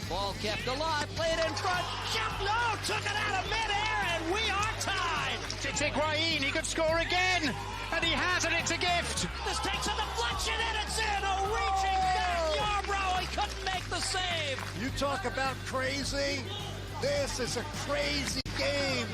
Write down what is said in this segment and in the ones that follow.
Ball kept alive, played in front, jump low, took it out of midair, and we are tied. It's Higuain, he could score again, and he has, and it's a gift. This takes a deflection, and it's in, a reaching back, Yarbrough, he couldn't make the save. You talk about crazy, this is a crazy game.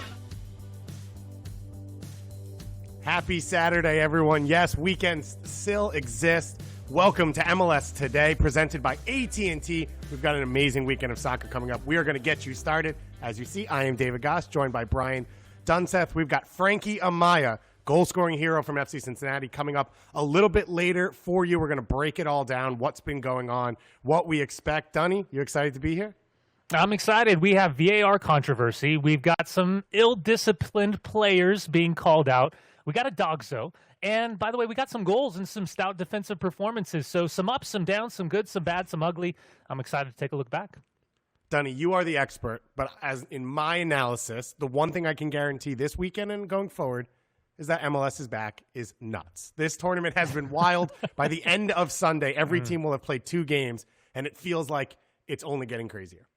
Happy Saturday, everyone. Yes, weekends still exist. Welcome to MLS Today, presented by AT&T. We've got an amazing weekend of soccer coming up. We are going to get you started. As you see, I am David Goss, joined by Brian Dunseth. We've got Frankie Amaya, goal-scoring hero from FC Cincinnati, coming up a little bit later for you. We're going to break it all down, what's been going on, what we expect. Dunny, you excited to be here? I'm excited. We have VAR controversy. We've got some ill-disciplined players being called out. We got a dogzo. And by the way, we got some goals and some stout defensive performances. So some ups, some downs, some good, some bad, some ugly. I'm excited to take a look back. Dunny, you are the expert, but as in my analysis, the one thing I can guarantee this weekend and going forward is that MLS Is Back is nuts. This tournament has been wild. By the end of Sunday, every team will have played 2 games, and it feels like it's only getting crazier.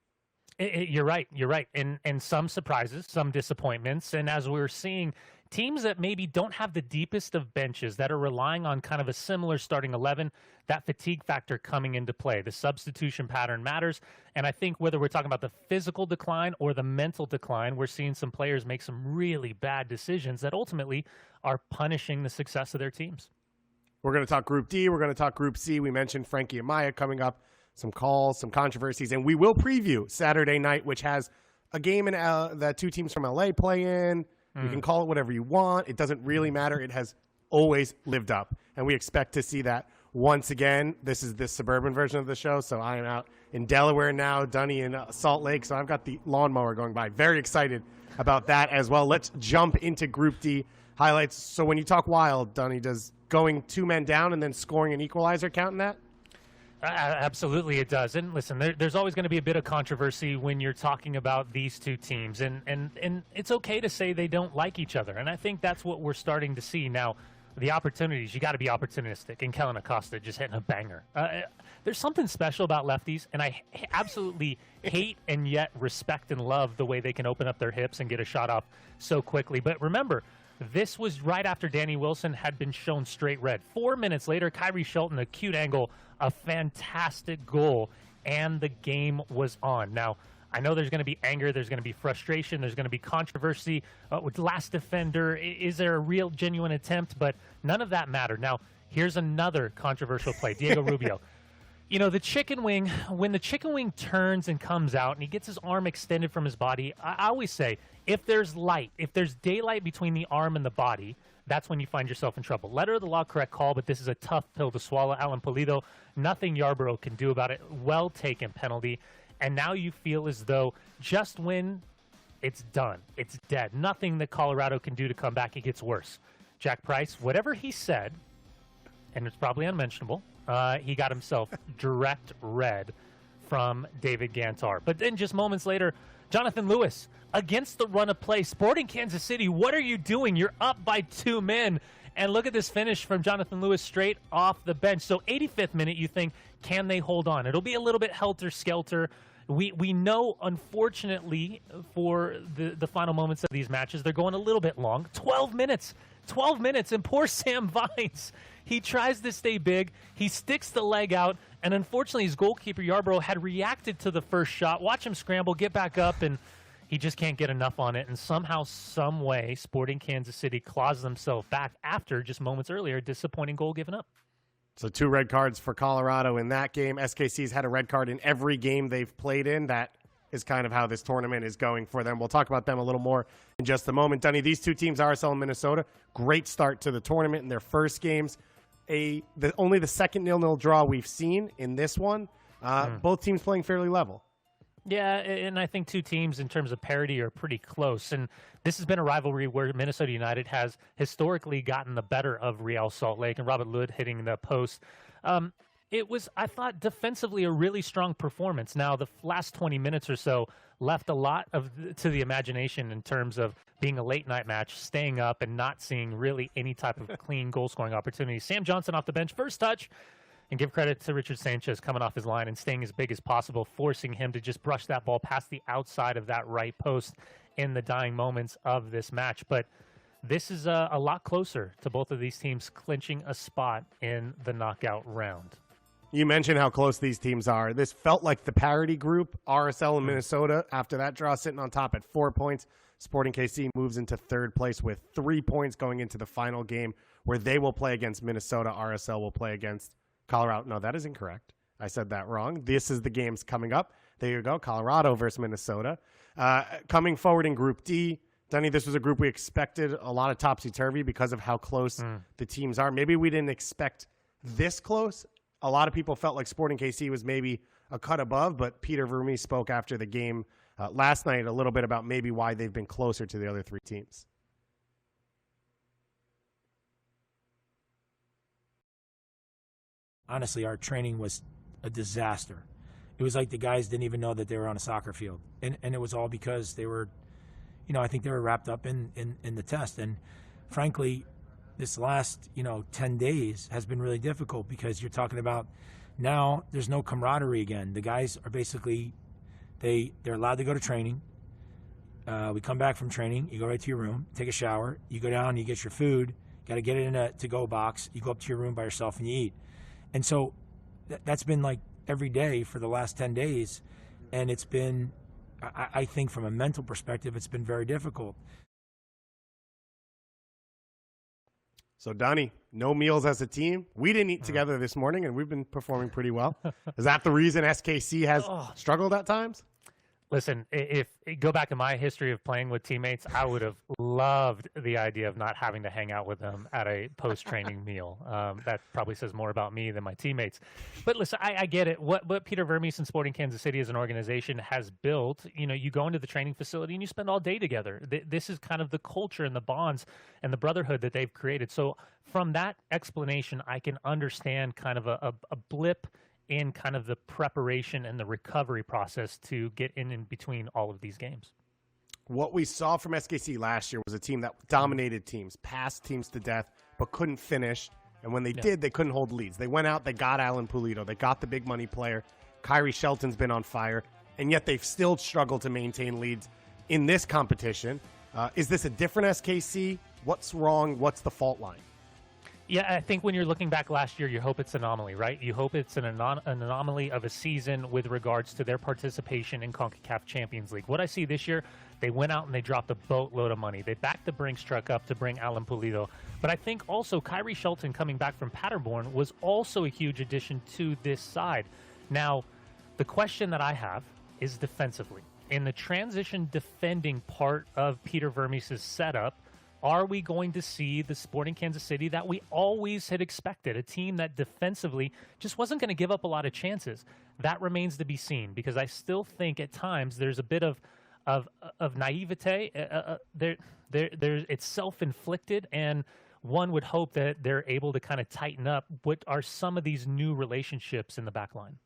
You're right. And some surprises, some disappointments. And as we're seeing, teams that maybe don't have the deepest of benches, that are relying on kind of a similar starting 11, that fatigue factor coming into play. The substitution pattern matters. And I think whether we're talking about the physical decline or the mental decline, we're seeing some players make some really bad decisions that ultimately are punishing the success of their teams. We're going to talk Group D. We're going to talk Group C. We mentioned Frankie Amaya coming up, some calls, some controversies, and we will preview Saturday night, which has a game in that 2 teams from LA play in. You can call it whatever you want. It doesn't really matter. It has always lived up, and we expect to see that once again. This is the suburban version of the show, so I am out in Delaware now, Dunny in Salt Lake, so I've got the lawnmower going by. Very excited about that as well. Let's jump into Group D highlights. So when you talk wild, Dunny, does going 2 men down and then scoring an equalizer count in that? Absolutely it does. And listen, there's always going to be a bit of controversy when you're talking about these 2 teams. And it's okay to say they don't like each other. And I think that's what we're starting to see now. The opportunities, you got to be opportunistic. And Kellen Acosta just hitting a banger. There's something special about lefties, and I absolutely hate and yet respect and love the way they can open up their hips and get a shot off so quickly. But remember, this was right after Danny Wilson had been shown straight red. 4 minutes later, Kyrie Shelton, a cute angle, a fantastic goal, and the game was on. Now, I know there's going to be anger, there's going to be frustration, there's going to be controversy with last defender. Is there a real, genuine attempt? But none of that mattered. Now, here's another controversial play. Diego Rubio. You know, the chicken wing, when the chicken wing turns and comes out and he gets his arm extended from his body, I always say, if there's light, if there's daylight between the arm and the body, that's when you find yourself in trouble. Letter of the law, correct call, but this is a tough pill to swallow. Alan Pulido, nothing Yarbrough can do about it. Well taken penalty. And now you feel as though just when it's done, it's dead. Nothing that Colorado can do to come back. It gets worse. Jack Price, whatever he said, and it's probably unmentionable, he got himself direct red from David Gantar. But then just moments later, Jonathan Lewis, against the run of play. Sporting Kansas City, what are you doing? You're up by 2 men. And look at this finish from Jonathan Lewis straight off the bench. So 85th minute, you think, can they hold on? It'll be a little bit helter-skelter. We know, unfortunately, for the final moments of these matches, they're going a little bit long. 12 minutes. 12 minutes. And poor Sam Vines, he tries to stay big. He sticks the leg out. And unfortunately, his goalkeeper, Yarbrough, had reacted to the first shot. Watch him scramble, get back up, and he just can't get enough on it. And somehow, some way, Sporting Kansas City claws themselves back after, just moments earlier, a disappointing goal given up. So 2 red cards for Colorado in that game. SKC's had a red card in every game they've played in. That is kind of how this tournament is going for them. We'll talk about them a little more in just a moment. Dunny, these 2 teams, RSL and Minnesota, great start to the tournament in their first games. Only the second 0-0 draw we've seen in this one. Both teams playing fairly level. Yeah, and I think 2 teams in terms of parity are pretty close. And this has been a rivalry where Minnesota United has historically gotten the better of Real Salt Lake, and Robert Lod hitting the post. It was, I thought, defensively a really strong performance. Now, the last 20 minutes or so left a lot to the imagination in terms of being a late-night match, staying up, and not seeing really any type of clean goal-scoring opportunity. Sam Johnson off the bench, first touch. And give credit to Richard Sanchez coming off his line and staying as big as possible, forcing him to just brush that ball past the outside of that right post in the dying moments of this match. But this is a lot closer to both of these teams clinching a spot in the knockout round. You mentioned how close these teams are. This felt like the parity group, RSL and Minnesota. After that draw, sitting on top at 4 points. Sporting KC moves into third place with 3 points going into the final game where they will play against Minnesota. RSL will play against Colorado. No, that is incorrect. I said that wrong. This is the games coming up. There you go. Colorado versus Minnesota. Coming forward in Group D, Dunny, this was a group we expected a lot of topsy-turvy because of how close the teams are. Maybe we didn't expect this close. A lot of people felt like Sporting KC was maybe a cut above, but Peter Vermes spoke after the game last night a little bit about maybe why they've been closer to the other 3 teams. Honestly, our training was a disaster. It was like the guys didn't even know that they were on a soccer field. And it was all because they were, I think they were wrapped up in the test. And frankly, this last, 10 days has been really difficult because you're talking about now there's no camaraderie again. The guys are basically, they're allowed to go to training. We come back from training, you go right to your room, take a shower, you go down, you get your food, got to get it in a to-go box, you go up to your room by yourself and you eat. And so that's been like every day for the last 10 days. And it's been, I think from a mental perspective, it's been very difficult. So, Donnie, no meals as a team. We didn't eat together this morning, and we've been performing pretty well. Is that the reason SKC has struggled at times? Listen, if go back in my history of playing with teammates, I would have loved the idea of not having to hang out with them at a post-training meal. That probably says more about me than my teammates. But listen, I get it. What Peter Vermes and Sporting Kansas City as an organization has built, you go into the training facility and you spend all day together. This is kind of the culture and the bonds and the brotherhood that they've created. So from that explanation, I can understand kind of a blip in kind of the preparation and the recovery process to get in between all of these games. What we saw from SKC last year was a team that dominated teams, passed teams to death, but couldn't finish. And when they did, they couldn't hold leads. They went out, they got Alan Pulido, they got the big money player. Kyrie Shelton's been on fire, and yet they've still struggled to maintain leads in this competition. Is this a different SKC? What's wrong? What's the fault line? Yeah, I think when you're looking back last year, you hope it's an anomaly, right? You hope it's an anomaly of a season with regards to their participation in CONCACAF Champions League. What I see this year, they went out and they dropped a boatload of money. They backed the Brinks truck up to bring Alan Pulido. But I think also Kyrie Shelton coming back from Paderborn was also a huge addition to this side. Now, the question that I have is defensively. In the transition defending part of Peter Vermes' setup, are we going to see the Sporting Kansas City that we always had expected, a team that defensively just wasn't going to give up a lot of chances? That remains to be seen, because I still think at times there's a bit of naivete. It's self-inflicted, and one would hope that they're able to kind of tighten up what are some of these new relationships in the back line.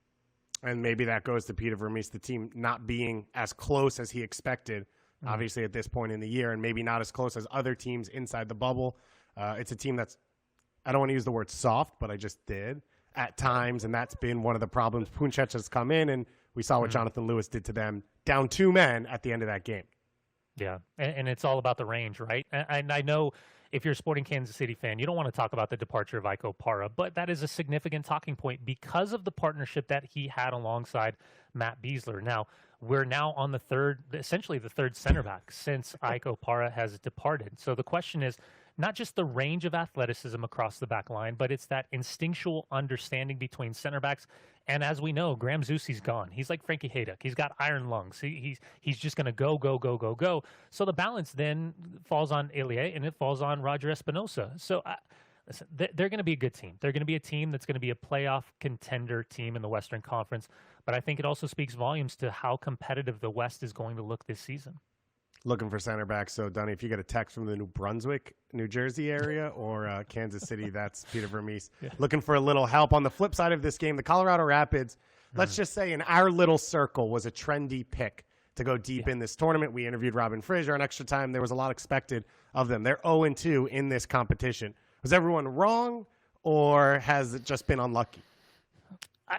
And maybe that goes to Peter Vermes, the team not being as close as he expected. Obviously, at this point in the year, and maybe not as close as other teams inside the bubble. It's a team that's, I don't want to use the word soft, but I just did at times, and that's been one of the problems. Punchech has come in, and we saw what Jonathan Lewis did to them, down 2 men at the end of that game. Yeah, and it's all about the range, right? And I know if you're a Sporting Kansas City fan, you don't want to talk about the departure of Iko Para, but that is a significant talking point because of the partnership that he had alongside Matt Beasler. Now, we're now on essentially the third center back since Iko Para has departed. So the question is not just the range of athleticism across the back line, but it's that instinctual understanding between center backs. And as we know, Graham Zusi's gone. He's like Frankie Hayduck. He's got iron lungs. He's just going to go. So the balance then falls on Elie and it falls on Roger Espinosa. So listen, they're going to be a good team. They're going to be a team that's going to be a playoff contender team in the Western Conference. But I think it also speaks volumes to how competitive the West is going to look this season. Looking for center back. So, Dunny, if you get a text from the New Brunswick, New Jersey area or Kansas City, that's Peter Vermes. Yeah. Looking for a little help. On the flip side of this game, the Colorado Rapids, let's just say in our little circle, was a trendy pick to go deep in this tournament. We interviewed Robin Fraser on Extra Time. There was a lot expected of them. They're 0-2 in this competition. Was everyone wrong, or has it just been unlucky?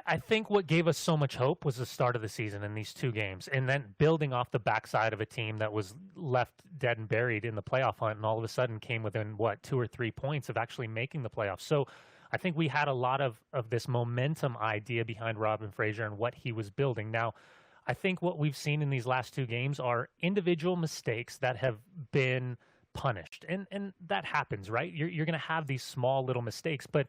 I think what gave us so much hope was the start of the season in these 2 games, and then building off the backside of a team that was left dead and buried in the playoff hunt, and all of a sudden came within, 2 or 3 points of actually making the playoffs. So I think we had a lot of this momentum idea behind Robin Fraser and what he was building. Now, I think what we've seen in these last 2 games are individual mistakes that have been punished, and that happens, right? You're going to have these small little mistakes, but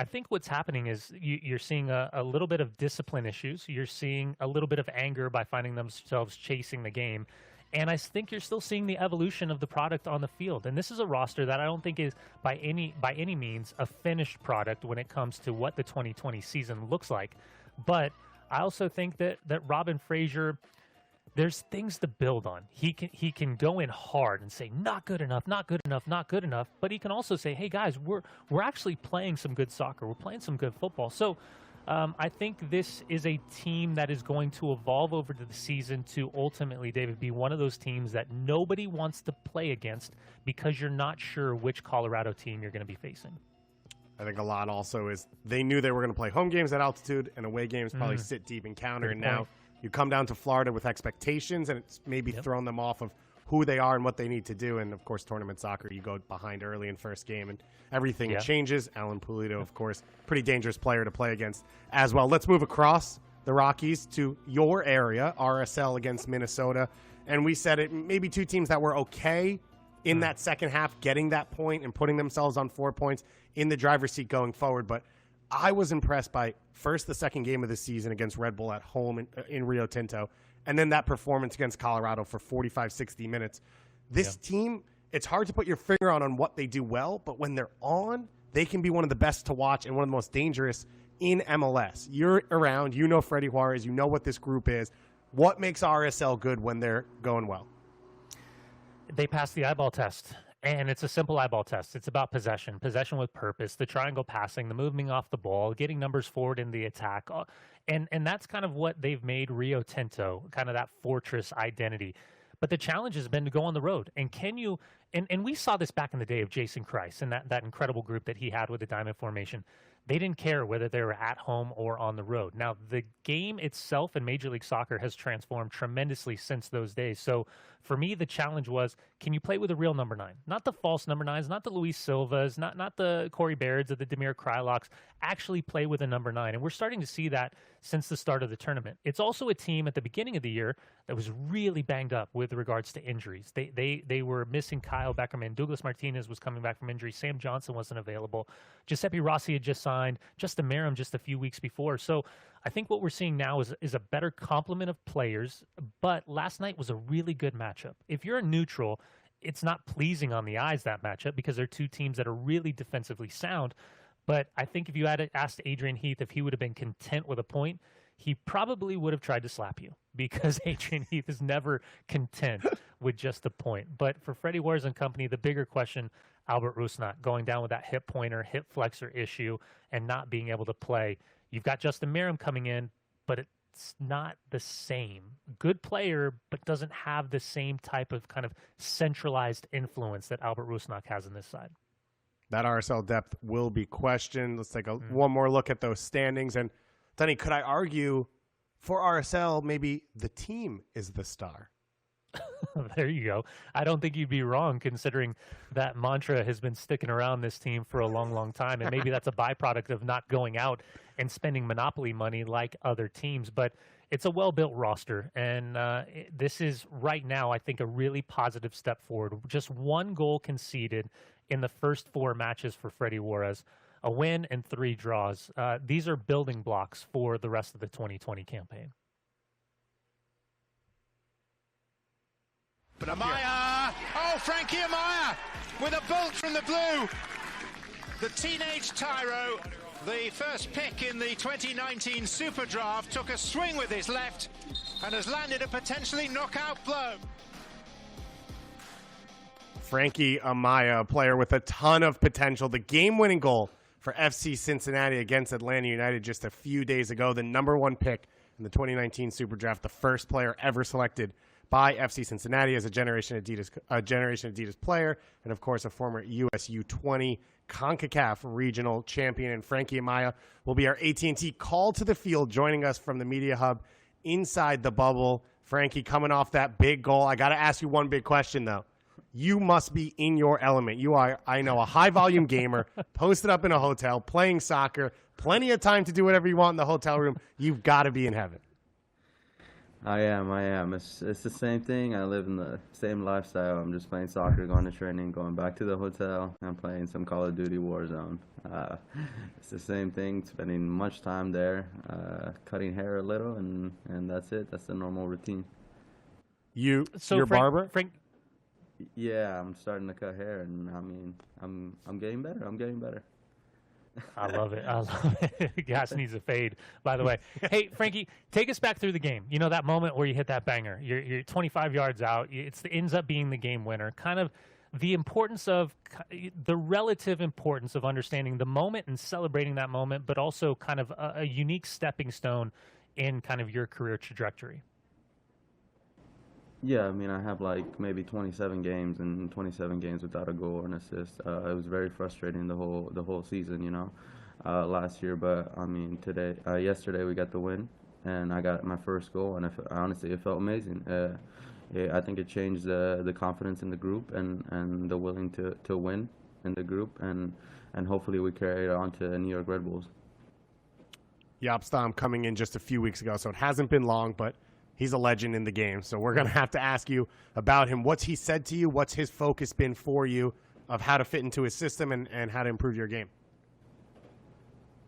I think what's happening is you're seeing a little bit of discipline issues. You're seeing a little bit of anger by finding themselves chasing the game. And I think you're still seeing the evolution of the product on the field. And this is a roster that I don't think is by any means a finished product when it comes to what the 2020 season looks like. But I also think that Robin Fraser, there's things to build on. He can go in hard and say, not good enough, not good enough, not good enough. But he can also say, hey, guys, we're actually playing some good soccer. We're playing some good football. So I think this is a team that is going to evolve over the season to ultimately, David, be one of those teams that nobody wants to play against because you're not sure which Colorado team you're going to be facing. I think a lot also is they knew they were going to play home games at altitude and away games probably sit deep and counter. Good and point. now you come down to Florida with expectations, and it's maybe thrown them off of who they are and what they need to do. And, of course, tournament soccer, you go behind early in first game, and everything changes. Alan Pulido, of course, pretty dangerous player to play against as well. Let's move across the Rockies to your area, RSL against Minnesota. And we said it, maybe 2 teams that were okay in that second half, getting that point and putting themselves on 4 points in the driver's seat going forward. But I was impressed by first the second game of the season against Red Bull at home in Rio Tinto, and then that performance against Colorado for 45, 60 minutes. This team, it's hard to put your finger on what they do well, but when they're on, they can be one of the best to watch and one of the most dangerous in MLS. You're around, you know Freddie Juarez, you know what this group is. What makes RSL good when they're going well? They pass the eyeball test. And it's a simple eyeball test. It's about possession with purpose, the triangle passing, the moving off the ball, getting numbers forward in the attack. And that's kind of what they've made Rio Tinto, kind of that fortress identity. But the challenge has been to go on the road. And can you, and we saw this back in the day of Jason Kreis and that incredible group that he had with the Diamond Formation. They didn't care whether they were at home or on the road. Now, the game itself in Major League Soccer has transformed tremendously since those days. So for me, the challenge was, can you play with a real number 9? Not the false number 9s, not the Luis Silvas, not the Corey Bairds or the Demir Krylocks. Actually play with a number 9. And we're starting to see that since the start of the tournament. It's also a team at the beginning of the year that was really banged up with regards to injuries. They were missing Kyle Beckerman. Douglas Martinez was coming back from injury. Sam Johnson wasn't available. Giuseppe Rossi had just signed. Justin Merrim just a few weeks before. So I think what we're seeing now is a better complement of players, but last night was a really good matchup. If you're a neutral, it's not pleasing on the eyes, that matchup, because they're 2 teams that are really defensively sound. But I think if you had asked Adrian Heath if he would have been content with a point, he probably would have tried to slap you, because Adrian Heath is never content with just a point. But for Freddie Juarez and company, the bigger question, Albert Rusnak going down with that hip pointer, hip flexor issue, and not being able to play. You've got Justin Merrim coming in, but it's not the same. Good player, but doesn't have the same type of kind of centralized influence that Albert Rusnak has in this side. That RSL depth will be questioned. Let's take one more look at those standings. And, Dunny, could I argue for RSL, maybe the team is the star? There you go. I don't think you'd be wrong, considering that mantra has been sticking around this team for a long, long time. And maybe that's a byproduct of not going out and spending monopoly money like other teams. But it's a well-built roster. And this is right now, I think, a really positive step forward. Just 1 goal conceded in the first 4 matches for Freddie Juarez, a win and 3 draws. These are building blocks for the rest of the 2020 campaign. But Amaya, Frankie Amaya with a bolt from the blue. The teenage Tyro, the first pick in the 2019 Super Draft, took a swing with his left and has landed a potentially knockout blow. Frankie Amaya, a player with a ton of potential. The game-winning goal for FC Cincinnati against Atlanta United just a few days ago. The number 1 pick in the 2019 Super Draft, the first player ever selected by FC Cincinnati as a Generation Adidas player, and of course a former US U20 CONCACAF regional champion. And Frankie Amaya will be our AT&T call to the field, joining us from the media hub inside the bubble. Frankie, coming off that big goal, I got to ask you one big question, though. You must be in your element. You are, I know, a high-volume gamer, posted up in a hotel, playing soccer, plenty of time to do whatever you want in the hotel room. You've got to be in heaven. I am. It's the same thing. I live in the same lifestyle. I'm just playing soccer, going to training, going back to the hotel, and playing some Call of Duty Warzone. It's the same thing, spending much time there, cutting hair a little, and that's it. That's the normal routine. Your Frank, barber? Yeah, I'm starting to cut hair, and I mean, I'm getting better. I'm getting better. I love it. I love it. Gas needs a fade, by the way. Hey, Frankie, take us back through the game. You know, that moment where you hit that banger. You're 25 yards out. It ends up being the game winner. Kind of the importance of the relative importance of understanding the moment and celebrating that moment, but also kind of a unique stepping stone in kind of your career trajectory. Yeah, I mean, I have like maybe 27 games and 27 games without a goal or an assist. It was very frustrating the whole season, you know, last year. But I mean, yesterday we got the win, and I got my first goal, and honestly, it felt amazing. I think it changed the confidence in the group and the willing to win in the group, and hopefully we carry it on to New York Red Bulls. Jaap Stam coming in just a few weeks ago, so it hasn't been long, but he's a legend in the game. So we're going to have to ask you about him. What's he said to you? What's his focus been for you of how to fit into his system and how to improve your game?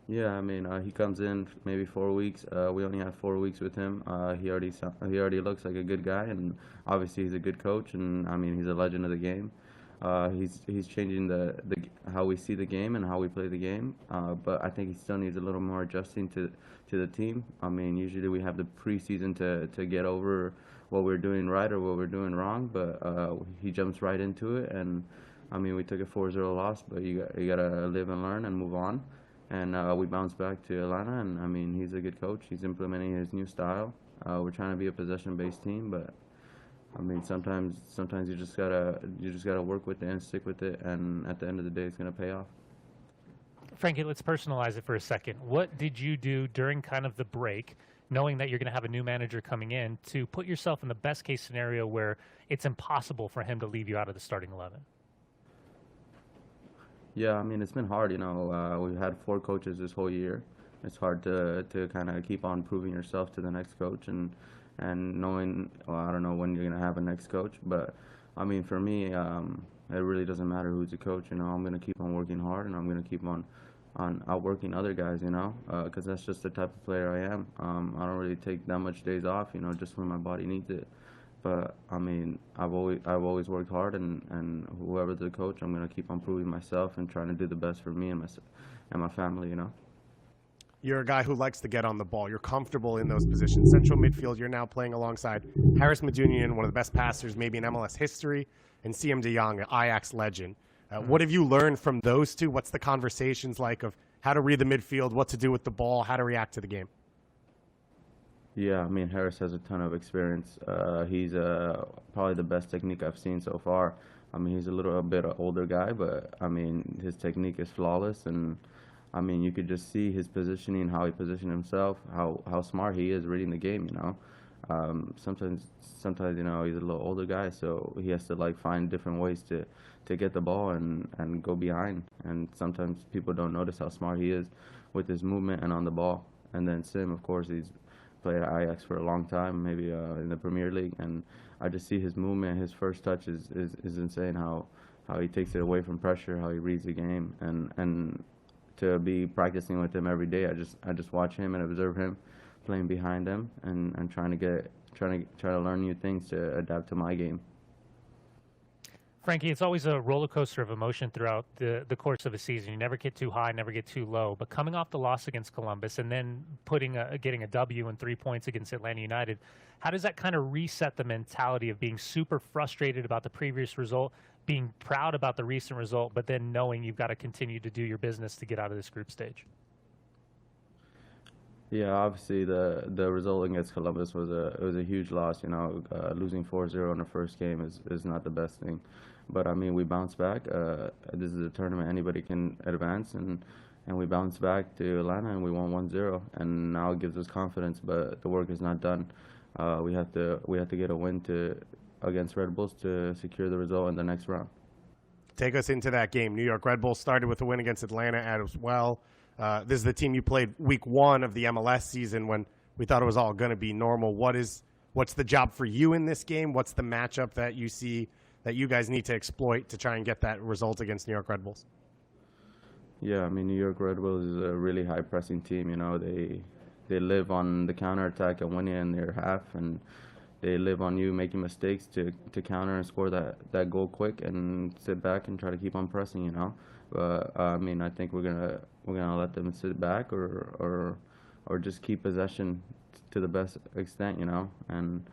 Yeah, I mean, he comes in maybe 4 weeks. We only have 4 weeks with him. He already looks like a good guy, and obviously he's a good coach, and I mean, he's a legend of the game. He's changing the how we see the game and how we play the game, but I think he still needs a little more adjusting to the team. I mean, usually we have the preseason to get over what we're doing right or what we're doing wrong, but he jumps right into it, and I mean, we took a 4-0 loss, but you gotta live and learn and move on, and we bounced back to Atlanta, and I mean, he's a good coach. He's implementing his new style. We're trying to be a possession-based team, but I mean, sometimes you just gotta work with it and stick with it, and at the end of the day, it's gonna pay off. Frankie, let's personalize it for a second. What did you do during kind of the break, knowing that you're going to have a new manager coming in, to put yourself in the best case scenario where it's impossible for him to leave you out of the starting 11? Yeah, I mean, it's been hard. You know, we've had 4 coaches this whole year. It's hard to kind of keep on proving yourself to the next coach and knowing, well, I don't know when you're going to have a next coach, but I mean, for me, it really doesn't matter who's the coach. You know, I'm going to keep on working hard, and I'm going to keep on outworking other guys, you know, because that's just the type of player I am. I don't really take that much days off, you know, just when my body needs it. But I mean, I've always worked hard, and whoever's the coach, I'm going to keep on proving myself and trying to do the best for me and my family, you know. You're a guy who likes to get on the ball. You're comfortable in those positions. Central midfield, you're now playing alongside Haris Medunjanin, one of the best passers maybe in MLS history, and CM de Jong, an Ajax legend. What have you learned from those two? What's the conversations like of how to read the midfield, what to do with the ball, how to react to the game? Yeah, I mean, Haris has a ton of experience. He's probably the best technique I've seen so far. I mean, he's a little bit older guy, but I mean, his technique is flawless, and I mean, you could just see his positioning, how he positioned himself, how smart he is reading the game, you know. Sometimes, you know, he's a little older guy, so he has to, like, find different ways to get the ball and go behind. And sometimes people don't notice how smart he is with his movement and on the ball. And then Sim, of course, he's played at Ajax for a long time, maybe in the Premier League. And I just see his movement, his first touch is insane, how he takes it away from pressure, how he reads the game. And to be practicing with him every day, I just watch him and observe him playing behind him and trying to learn new things to adapt to my game. Frankie, it's always a roller coaster of emotion throughout the course of a season. You never get too high, never get too low. But coming off the loss against Columbus and then getting a W and 3 points against Atlanta United, how does that kind of reset the mentality of being super frustrated about the previous result, being proud about the recent result, but then knowing you've got to continue to do your business to get out of this group stage? Yeah, obviously the result against Columbus was a huge loss. You know, losing 4-0 in the first game is not the best thing. but I mean, we bounced back. This is a tournament anybody can advance, and we bounced back to Atlanta and we won 1-0, and now it gives us confidence. But the work is not done. We have to get a win against Red Bulls to secure the result in the next round. Take us into that game. New York Red Bulls started with a win against Atlanta as well. This is the team you played week 1 of the MLS season when we thought it was all going to be normal. What's the job for you in this game? What's the matchup that you see that you guys need to exploit to try and get that result against New York Red Bulls? Yeah, I mean, New York Red Bulls is a really high-pressing team. You know, they live on the counterattack and winning in their half, and they live on you making mistakes to counter and score that goal quick and sit back and try to keep on pressing, you know. But I mean, I think we're gonna let them sit back or just keep possession to the best extent, you know. And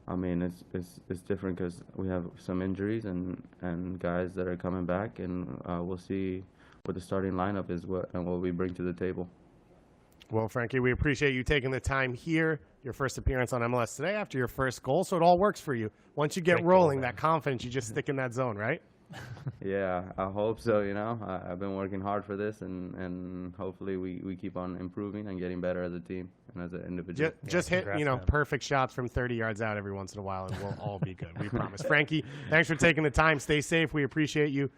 I mean, it's different because we have some injuries and guys that are coming back, and we'll see what the starting lineup is and what we bring to the table. Well, Frankie, we appreciate you taking the time here. Your first appearance on MLS Today after your first goal, so it all works for you. Once you get Great rolling, goal, that confidence, you just stick in that zone, right? Yeah, I hope so. You know, I've been working hard for this, and hopefully we keep on improving and getting better as a team and as an individual. Just hit, congrats, man. perfect shots from 30 yards out every once in a while, and we'll all be good. We promise. Frankie, thanks for taking the time. Stay safe. We appreciate you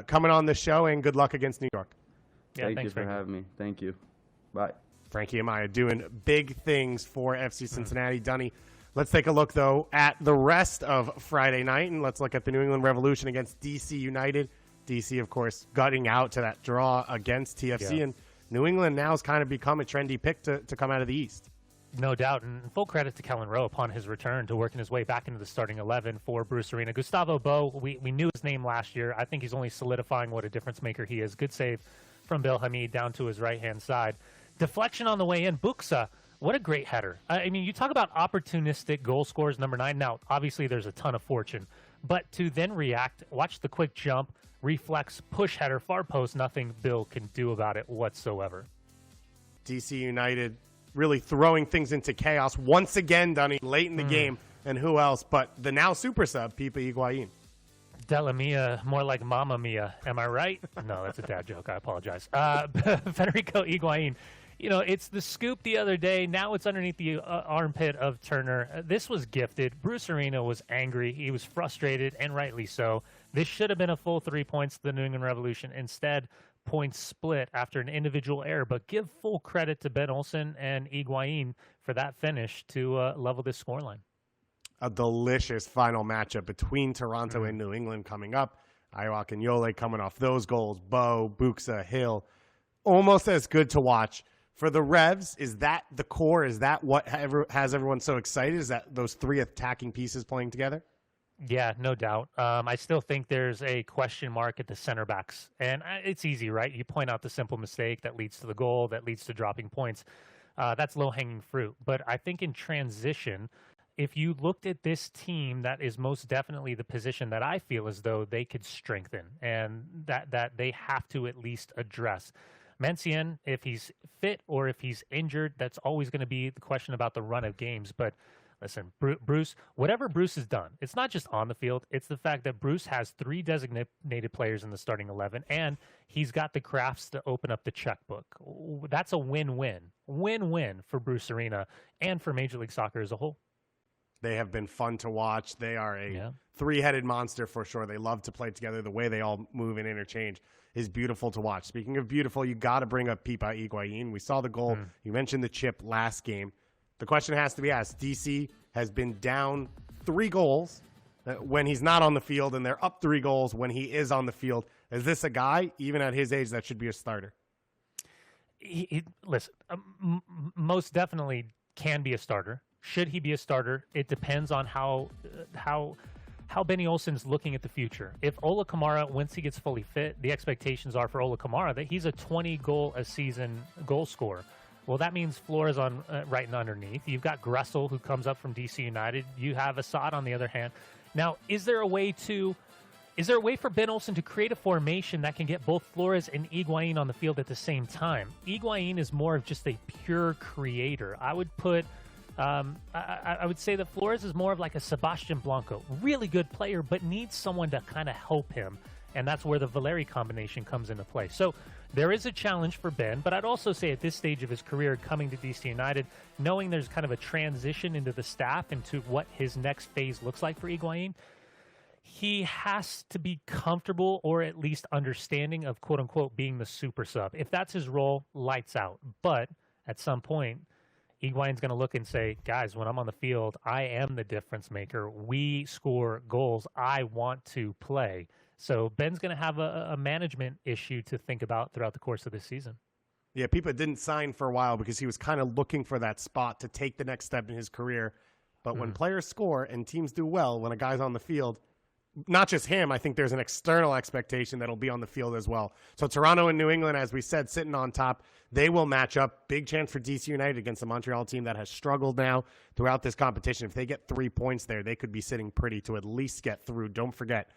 coming on the show, and good luck against New York. Yeah, Thank thanks, you for Frankie. having me. Thank you. Bye. Frankie Amaya doing big things for FC Cincinnati. Dunny, let's take a look, though, at the rest of Friday night, and let's look at the New England Revolution against DC United. DC, of course, gutting out to that draw against TFC, and New England now has kind of become a trendy pick to come out of the East. No doubt, and full credit to Kellen Rowe upon his return to working his way back into the starting 11 for Bruce Arena. Gustavo Bo, we knew his name last year. I think he's only solidifying what a difference maker he is. Good save from Bill Hamid down to his right-hand side. Deflection on the way in. Buxa, what a great header. I mean, you talk about opportunistic goal scorers, number 9. Now, obviously, there's a ton of fortune. But to then react, watch the quick jump, reflex, push header, far post, nothing Bill can do about it whatsoever. DC United really throwing things into chaos once again, Dunny, late in the game. And who else but the now super sub, Pipa Higuain. Della Mia, more like Mamma Mia. Am I right? No, that's a dad joke. I apologize. Federico Higuain. You know, it's the scoop the other day. Now it's underneath the armpit of Turner. This was gifted. Bruce Arena was angry. He was frustrated, and rightly so. This should have been a full 3 points to the New England Revolution. Instead, points split after an individual error. But give full credit to Ben Olsen and Higuain for that finish to level this scoreline. A delicious final matchup between Toronto and New England coming up. Iwak and Yole coming off those goals. Bo, Buxa, Hill. Almost as good to watch. For the Revs, is that the core? Is that what has everyone so excited? Is that those 3 attacking pieces playing together? Yeah, no doubt. I still think there's a question mark at the center backs. And it's easy, right? You point out the simple mistake that leads to the goal, that leads to dropping points. That's low-hanging fruit. But I think in transition, if you looked at this team, that is most definitely the position that I feel as though they could strengthen and that they have to at least address. Mencien, if he's fit or if he's injured, that's always going to be the question about the run of games. But listen, Bruce, whatever Bruce has done, it's not just on the field. It's the fact that Bruce has 3 designated players in the starting 11, and he's got the crafts to open up the checkbook. That's a win-win. Win-win for Bruce Arena and for Major League Soccer as a whole. They have been fun to watch. They are a 3-headed monster for sure. They love to play together. The way they all move and interchange is beautiful to watch. Speaking of beautiful, you got to bring up Pipa Higuain. We saw the goal. You mentioned the chip last game. The question has to be asked. DC has been down 3 goals when he's not on the field, and they're up 3 goals when he is on the field. Is this a guy, even at his age, that should be a starter? Listen, most definitely can be a starter. Should he be a starter? It depends on how Benny Olsen's looking at the future. If Ola Kamara, once he gets fully fit, the expectations are for Ola Kamara that he's a 20-goal-a-season goal scorer. Well, that means Flores on right and underneath. You've got Gressel, who comes up from DC United. You have Assad on the other hand. Now, is there a way for Ben Olsen to create a formation that can get both Flores and Higuain on the field at the same time? Higuain is more of just a pure creator. I would put I would say that Flores is more of like a Sebastian Blanco. Really good player, but needs someone to kind of help him. And that's where the Valeri combination comes into play. So there is a challenge for Ben, but I'd also say at this stage of his career, coming to DC United, knowing there's kind of a transition into the staff, into what his next phase looks like for Higuain, he has to be comfortable, or at least understanding of, quote unquote, being the super sub. If that's his role, lights out. But at some point, Higuain's going to look and say, guys, when I'm on the field, I am the difference maker. We score goals. I want to play. So Ben's going to have a management issue to think about throughout the course of this season. Yeah, Pipa didn't sign for a while because he was kind of looking for that spot to take the next step in his career. But when players score and teams do well, when a guy's on the field, not just him, I think there's an external expectation that'll be on the field as well. So Toronto and New England, as we said, sitting on top, they will match up. Big chance for DC United against the Montreal team that has struggled now throughout this competition. If they get 3 points there, they could be sitting pretty to at least get through. Don't forget,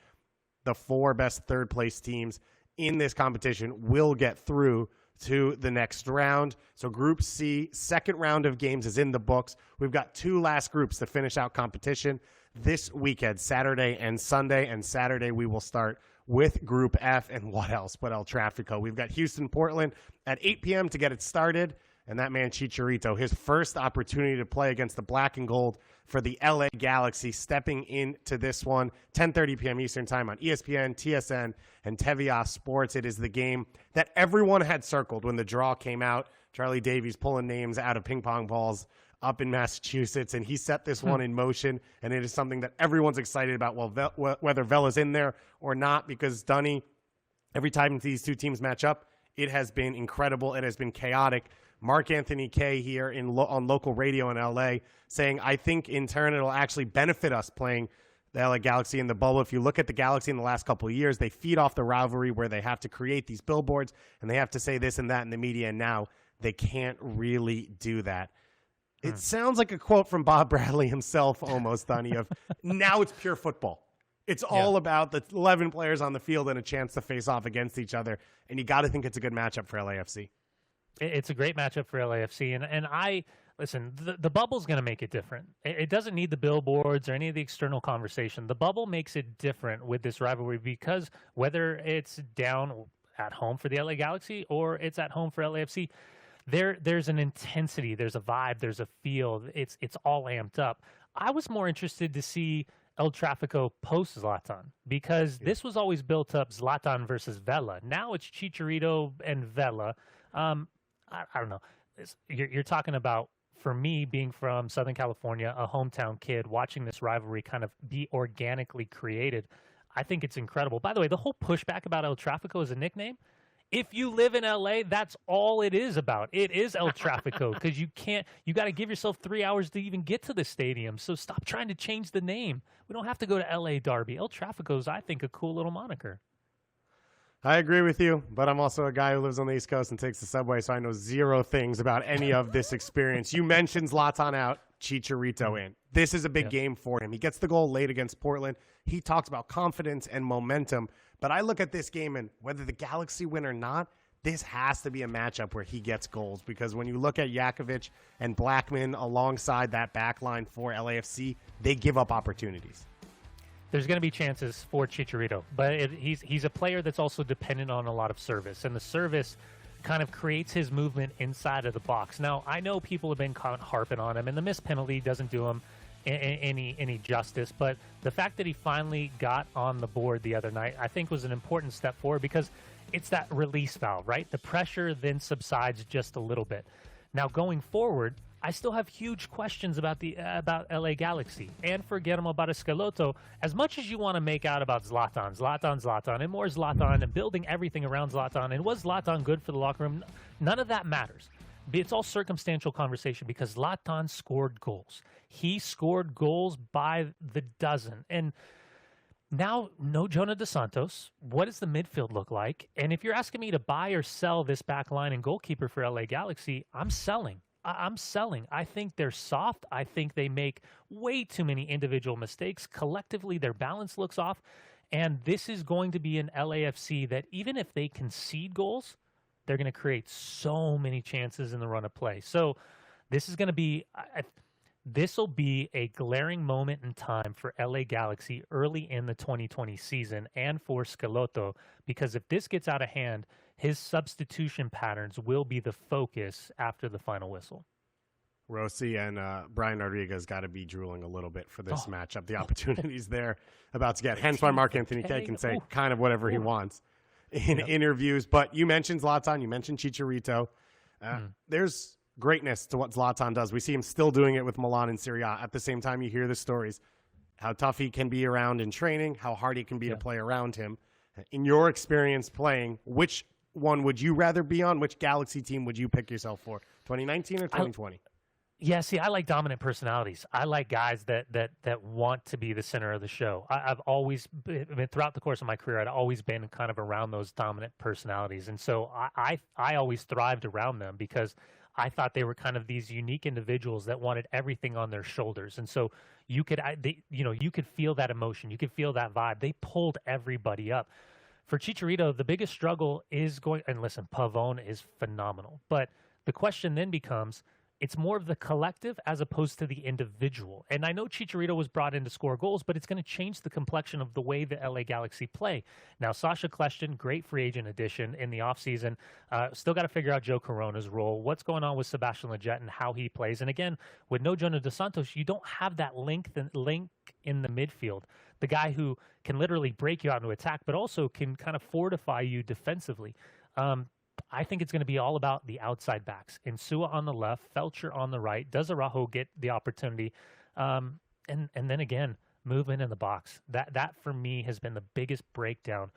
the 4 best third-place teams in this competition will get through to the next round. So Group C, second round of games is in the books. We've got 2 last groups to finish out competition this weekend, Saturday and Sunday. And Saturday we will start with Group F. And what else but El Traffico? We've got Houston-Portland at 8 p.m. to get it started. And that man, Chicharito, his first opportunity to play against the black and gold for the LA Galaxy, stepping into this one, 10:30 p.m. Eastern time on ESPN, TSN, and Tevias Sports. It is the game that everyone had circled when the draw came out. Charlie Davies pulling names out of ping pong balls up in Massachusetts, and he set this one in motion, and it is something that everyone's excited about, whether Vela's in there or not, because Dunny, every time these two teams match up, it has been incredible. It has been chaotic. Mark Anthony Kay here on local radio in LA saying, I think in turn it'll actually benefit us playing the LA Galaxy in the bubble. If you look at the Galaxy in the last couple of years, they feed off the rivalry where they have to create these billboards and they have to say this and that in the media, and now they can't really do that. It sounds like a quote from Bob Bradley himself almost, Donnie, of now it's pure football. It's all about the 11 players on the field and a chance to face off against each other, and you got to think it's a good matchup for LAFC. It's a great matchup for LAFC, and I listen. The bubble's going to make it different. It doesn't need the billboards or any of the external conversation. The bubble makes it different with this rivalry because whether it's down at home for the LA Galaxy or it's at home for LAFC, there's an intensity, there's a vibe, there's a feel. It's all amped up. I was more interested to see El Traffico post Zlatan because this was always built up Zlatan versus Vela. Now it's Chicharito and Vela. I don't know. You're talking about, for me, being from Southern California, a hometown kid, watching this rivalry kind of be organically created. I think it's incredible. By the way, the whole pushback about El Traffico as a nickname, if you live in LA, that's all it is about. It is El Traffico because you got to give yourself 3 hours to even get to the stadium. So stop trying to change the name. We don't have to go to LA Derby. El Traffico is, I think, a cool little moniker. I agree with you, but I'm also a guy who lives on the East Coast and takes the subway, so I know zero things about any of this experience. You mentioned Zlatan out, Chicharito in. This is a big game for him. He gets the goal late against Portland. He talks about confidence and momentum, but I look at this game, and whether the Galaxy win or not, this has to be a matchup where he gets goals, because when you look at Jakovic and Blackman alongside that back line for LAFC, they give up opportunities. There's going to be chances for Chicharito, but he's a player that's also dependent on a lot of service, and the service kind of creates his movement inside of the box. Now, I know people have been harping on him, and the missed penalty doesn't do him any justice, but the fact that he finally got on the board the other night, I think was an important step forward, because it's that release valve, right? The pressure then subsides just a little bit. Now, going forward, I still have huge questions about LA Galaxy, and for Guillermo Barros-Schelotto. As much as you want to make out about Zlatan, and more Zlatan, and building everything around Zlatan, and was Zlatan good for the locker room? None of that matters. It's all circumstantial conversation, because Zlatan scored goals. He scored goals by the dozen, and now, no Jonah Dos Santos. What does the midfield look like? And if you're asking me to buy or sell this back line and goalkeeper for LA Galaxy, I'm selling. I'm selling. I think they're soft. I think they make way too many individual mistakes. Collectively, their balance looks off. And this is going to be an LAFC that even if they concede goals, they're going to create so many chances in the run of play. So this is going to be this will be a glaring moment in time for LA Galaxy early in the 2020 season and for Schelotto, because if this gets out of hand, his substitution patterns will be the focus after the final whistle. Rossi and Brian Rodriguez got to be drooling a little bit for this matchup. The opportunities they're about to get. Hence why Mark Anthony Kaye can say kind of whatever he wants in interviews. But you mentioned Zlatan. You mentioned Chicharito. There's greatness to what Zlatan does. We see him still doing it with Milan and Serie A. At the same time, you hear the stories, how tough he can be around in training, how hard he can be to play around him. In your experience playing, which one would you rather be on? Which Galaxy team would you pick yourself for, 2019 or 2020? Yeah, see, I like dominant personalities. I like guys that want to be the center of the show. I've always been, throughout the course of my career, I'd always been kind of around those dominant personalities. And so I always thrived around them because I thought they were kind of these unique individuals that wanted everything on their shoulders. And so you could feel that emotion. You could feel that vibe. They pulled everybody up. For Chicharito, the biggest struggle is going, and listen, Pavone is phenomenal. But the question then becomes, it's more of the collective as opposed to the individual. And I know Chicharito was brought in to score goals, but it's going to change the complexion of the way the LA Galaxy play. Now, Sasha Kljestan, great free agent addition in the offseason. Still got to figure out Joe Corona's role. What's going on with Sebastian Lletget and how he plays. And again, with no Jonah Dos Santos, you don't have that link in the midfield. The guy who can literally break you out into attack, but also can kind of fortify you defensively. I think it's going to be all about the outside backs. Insua on the left, Felcher on the right. Does Araujo get the opportunity? And then again, movement in the box. That for me has been the biggest breakdown.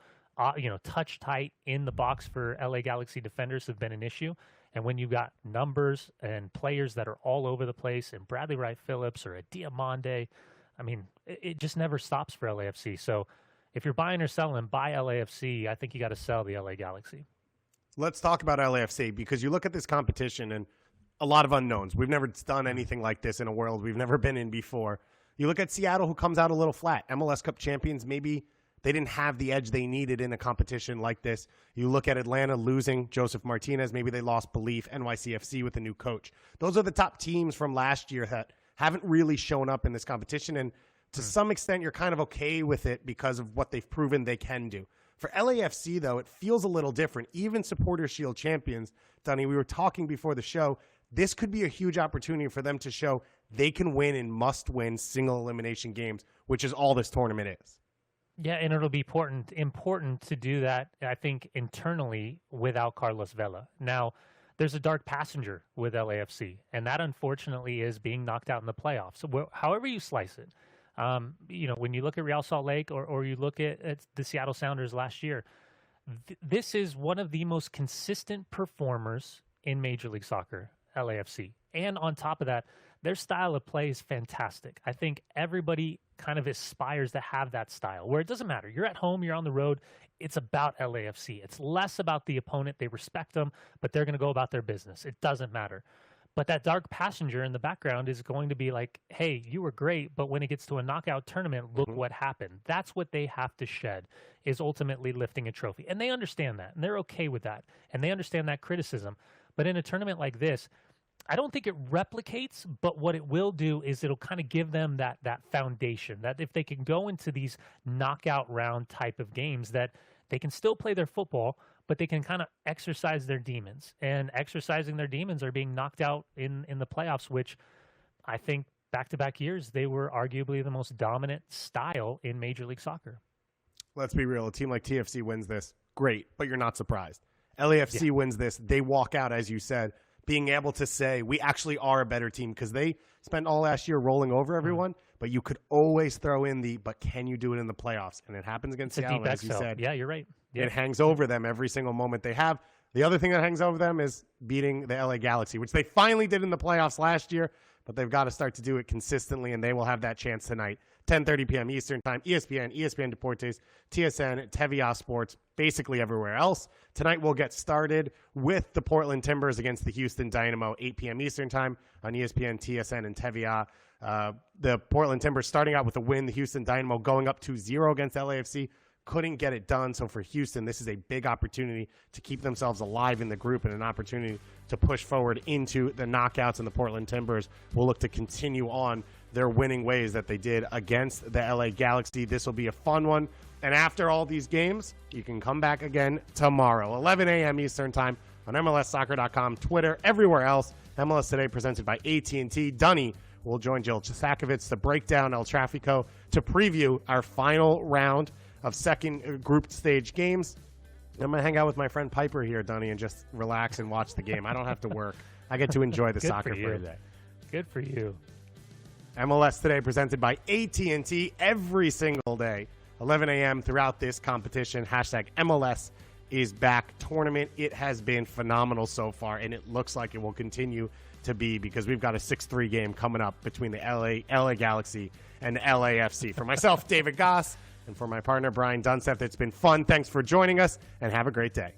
Touch tight in the box for LA Galaxy defenders have been an issue. And when you've got numbers and players that are all over the place, and Bradley Wright Phillips or a Diamande, I mean, it just never stops for LAFC. So if you're buying or selling, buy LAFC. I think you got to sell the LA Galaxy. Let's talk about LAFC, because you look at this competition and a lot of unknowns. We've never done anything like this in a world we've never been in before. You look at Seattle, who comes out a little flat. MLS Cup champions, maybe they didn't have the edge they needed in a competition like this. You look at Atlanta losing Joseph Martinez. Maybe they lost belief. NYCFC with a new coach. Those are the top teams from last year that haven't really shown up in this competition. And to some extent, you're kind of okay with it because of what they've proven they can do. For LAFC, though, it feels a little different. Even Supporters Shield champions, Dunny, we were talking before the show, this could be a huge opportunity for them to show they can win in must-win single elimination games, which is all this tournament is. Yeah, and it'll be important to do that, I think, internally without Carlos Vela. Now, there's a dark passenger with LAFC, and that, unfortunately, is being knocked out in the playoffs. So however you slice it, when you look at Real Salt Lake or you look at the Seattle Sounders last year, this is one of the most consistent performers in Major League Soccer, LAFC. And on top of that, their style of play is fantastic. I think everybody kind of aspires to have that style where it doesn't matter. You're at home, you're on the road. It's about LAFC. It's less about the opponent. They respect them, but they're going to go about their business. It doesn't matter. But that dark passenger in the background is going to be like, hey, you were great, but when it gets to a knockout tournament, look what happened. That's what they have to shed, is ultimately lifting a trophy. And they understand that, and they're okay with that, and they understand that criticism. But in a tournament like this, I don't think it replicates, but what it will do is it'll kind of give them that foundation, that if they can go into these knockout round type of games, that they can still play their football, but they can kind of exercise their demons. And exercising their demons are being knocked out in the playoffs, which I think back-to-back years, they were arguably the most dominant style in Major League Soccer. Let's be real. A team like TFC wins this, great, but you're not surprised. LAFC wins this. They walk out, as you said, being able to say, we actually are a better team, because they spent all last year rolling over everyone, but you could always throw in but can you do it in the playoffs? And it happens against Seattle, as you said. Yeah, you're right. Yeah. It hangs over them every single moment they have. The other thing that hangs over them is beating the LA Galaxy, which they finally did in the playoffs last year, but they've got to start to do it consistently, and they will have that chance tonight. 10:30 p.m. Eastern Time, ESPN, ESPN Deportes, TSN, TVA Sports, basically everywhere else. Tonight we'll get started with the Portland Timbers against the Houston Dynamo, 8 p.m. Eastern Time on ESPN, TSN, and TVA. The Portland Timbers starting out with a win, the Houston Dynamo going up 2-0 against LAFC. couldn't get it done. So for Houston, this is a big opportunity to keep themselves alive in the group and an opportunity to push forward into the knockouts. And the Portland Timbers will look to continue on their winning ways that they did against the LA Galaxy. This will be a fun one. And after all these games, you can come back again tomorrow, 11 a.m. Eastern time on MLSsoccer.com, Twitter, everywhere else. MLS Today presented by AT&T. Dunny will join Jill Chisakovich to break down El Traffico, to preview our final round of second group stage games. I'm going to hang out with my friend Piper here, Dunny, and just relax and watch the game. I don't have to work. I get to enjoy the soccer for a day. Good for you. MLS Today presented by AT&T every single day, 11 a.m. throughout this competition. Hashtag MLS Is Back tournament. It has been phenomenal so far, and it looks like it will continue to be, because we've got a 6-3 game coming up between the LA Galaxy and LAFC. For myself, David Goss, and for my partner, Brian Dunseth, it's been fun. Thanks for joining us, and have a great day.